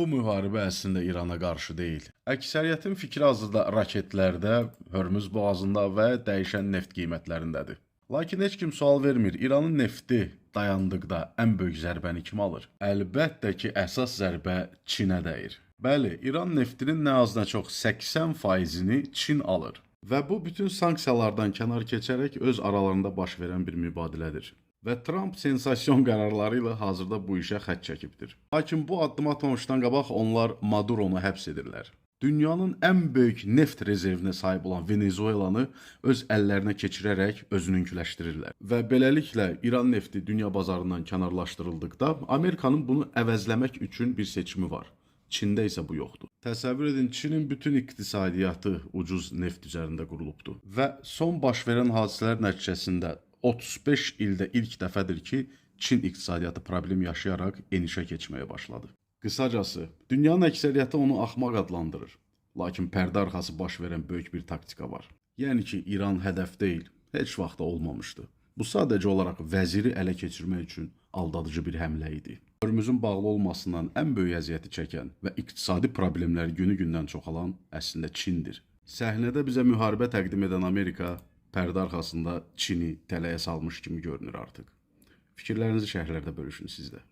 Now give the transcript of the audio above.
Bu müharibə əslində İrana qarşı deyil. Əksəriyyətin fikri hazırda raketlərdə, Hörmüz boğazında və dəyişən neft qiymətlərindədir. Lakin heç kim sual vermir, İranın nefti dayandıqda ən böyük zərbəni kim alır? Əlbəttə ki, əsas zərbə Çinə dəyir. Bəli, İran neftinin nə az nə çox 80%-ni Çin alır. Və bu bütün sanksiyalardan kənar keçərək öz aralarında baş verən bir mübadilədir. Və Trump sensasiyon qərarları ilə hazırda bu işə xətt çəkibdir. Lakin bu addım atmamışdan qabaq onlar Maduronu həbs edirlər. Dünyanın ən böyük neft rezervinə sahib olan Venezuelanı öz əllərinə keçirərək özününküləşdirirlər. Və beləliklə İran nefti dünya bazarından kənarlaşdırıldıqda Amerikanın bunu əvəzləmək üçün bir seçimi var. Çində isə bu yoxdur. Təsəvvür edin, Çinin bütün iqtisadiyyatı ucuz neft üzərində qurulubdur. Və son baş verən hadisələr nəticəsində 35 ildə ilk dəfədir ki, Çin iqtisadiyyatı problem yaşayaraq enişə keçməyə başladı. Qısacası, dünyanın əksəriyyəti onu axmaq adlandırır. Lakin pərdə arxası baş verən böyük bir taktika var. Yəni ki, İran hədəf deyil, heç vaxt da olmamışdı. Bu sadəcə olaraq vəziri ələ keçirmək üçün aldadıcı bir həmlə idi. Hörmüzün bağlı olmasından ən böyük əziyyəti çəkən və iqtisadi problemləri günü-gündən çoxalan əslində Çindir. Səhnədə bizə müharibə təqdim edən Amerika pərdə arxasında Çini tələyə salmış kimi görünür artıq. Fikirlərinizi şərhlərdə bölüşün sizdə.